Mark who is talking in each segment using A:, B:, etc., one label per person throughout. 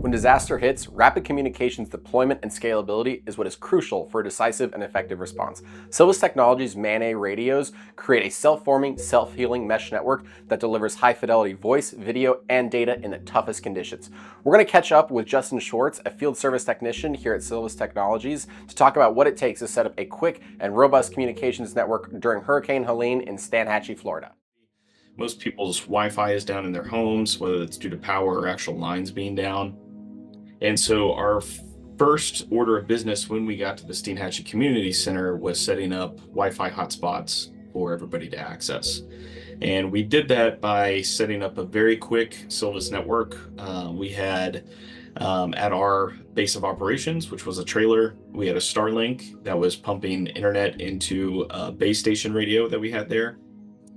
A: When disaster hits, rapid communications deployment and scalability is what is crucial for a decisive and effective response. Silvus Technologies' MANET radios create a self-forming, self-healing mesh network that delivers high-fidelity voice, video, and data in the toughest conditions. We're going to catch up with Justin Swartz, a field service technician here at Silvus Technologies, to talk about what it takes to set up a quick and robust communications network during Hurricane Helene in Steinhatchee, Florida.
B: Most people's Wi-Fi is down in their homes, whether it's due to power or actual lines being down. And so our first order of business when we got to the Steinhatchee Community Center was setting up Wi-Fi hotspots for everybody to access. And we did that by setting up a very quick Silvus network. We had at our base of operations, which was a trailer, we had a Starlink that was pumping internet into a base station radio that we had there.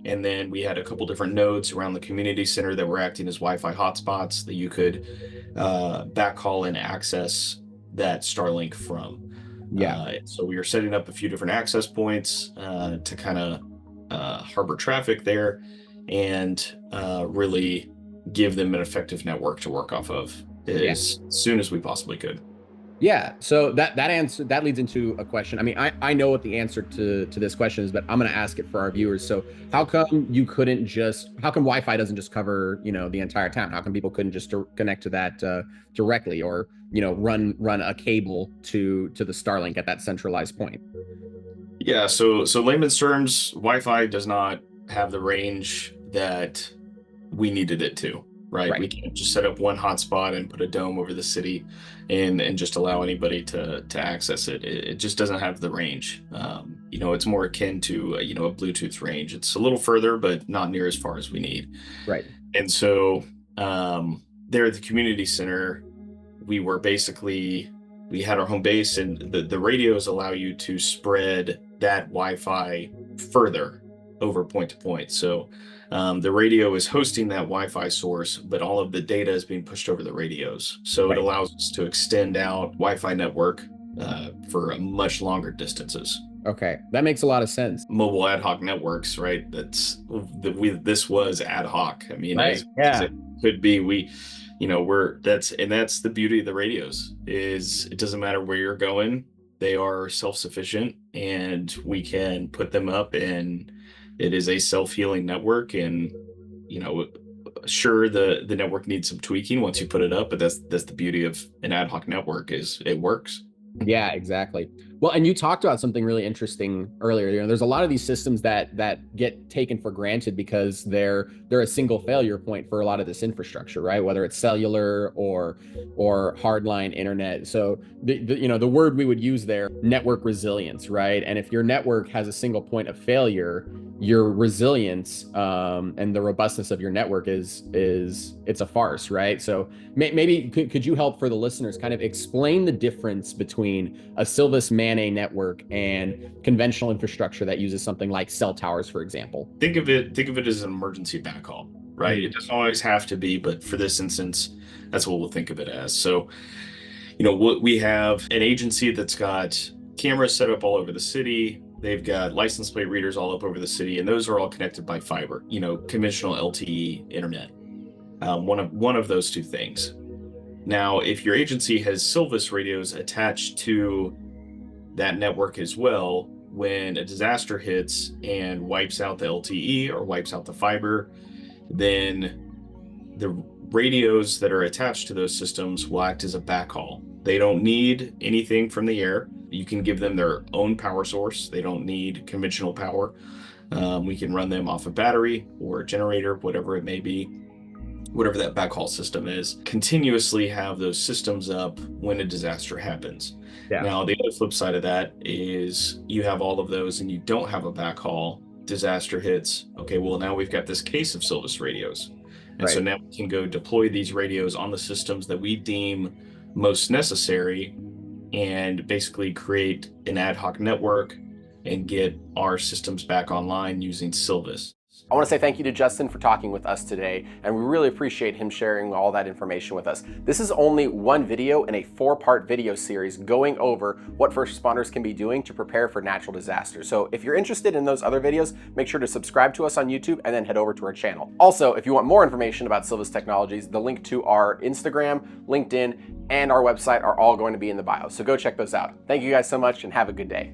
B: And then we had a couple different nodes around the community center that were acting as Wi-Fi hotspots that you could backhaul and access that Starlink from. So we were setting up a few different access points to kind of harbor traffic there and really give them an effective network to work off of as soon as we possibly could.
C: Yeah, so that leads into a question. I mean, I know what the answer to this question is, but I'm going to ask it for our viewers. So how come Wi-Fi doesn't just cover, the entire town? How come people couldn't just connect to that directly, or, run a cable to the Starlink at that centralized point?
B: Yeah, so layman's terms, Wi-Fi does not have the range that we needed it to. Right. We can't just set up one hotspot and put a dome over the city and just allow anybody to access it. It just doesn't have the range. It's more akin to a Bluetooth range. It's a little further, but not near as far as we need.
C: Right.
B: And so there at the community center, we had our home base, and the radios allow you to spread that Wi-Fi further over point to point. So the radio is hosting that Wi-Fi source, but all of the data is being pushed over the radios. So it allows us to extend out Wi-Fi network for much longer distances.
C: Okay, that makes a lot of sense.
B: Mobile ad hoc networks, right? This was ad hoc. I mean, as it could be, that's the beauty of the radios is it doesn't matter where you're going. They are self-sufficient, and we can put them up, and it is a self-healing network. And sure, the network needs some tweaking once you put it up, but that's the beauty of an ad hoc network is it works.
C: Yeah, exactly. Well, and you talked about something really interesting earlier. There's a lot of these systems that get taken for granted because they're a single failure point for a lot of this infrastructure, right? Whether it's cellular or hardline internet. So the word we would use there, network resilience, right? And if your network has a single point of failure, your resilience and the robustness of your network it's a farce, right? So maybe could you help for the listeners kind of explain the difference between a Silvus MANET network and conventional infrastructure that uses something like cell towers, for example?
B: Think of it as an emergency backhaul, right? It doesn't always have to be, but for this instance, that's what we'll think of it as. So, we have an agency that's got cameras set up all over the city. They've got license plate readers all up over the city, and those are all connected by fiber, conventional LTE internet. One of those two things. Now, if your agency has Silvus radios attached to that network as well, when a disaster hits and wipes out the LTE or wipes out the fiber, then the radios that are attached to those systems will act as a backhaul. They don't need anything from the air. You can give them their own power source. They don't need conventional power. We can run them off a battery or a generator, whatever it may be, whatever that backhaul system is, continuously have those systems up when a disaster happens. Yeah. Now, the other flip side of that is you have all of those and you don't have a backhaul, disaster hits. Okay, well, now we've got this case of Silvus radios. And so now we can go deploy these radios on the systems that we deem most necessary and basically create an ad hoc network and get our systems back online using Silvus.
A: I want to say thank you to Justin for talking with us today, and we really appreciate him sharing all that information with us. This is only one video in a 4-part video series going over what first responders can be doing to prepare for natural disasters. So if you're interested in those other videos, make sure to subscribe to us on YouTube and then head over to our channel. Also, if you want more information about Silvus Technologies, the link to our Instagram, LinkedIn, and our website are all going to be in the bio. So go check those out. Thank you guys so much and have a good day.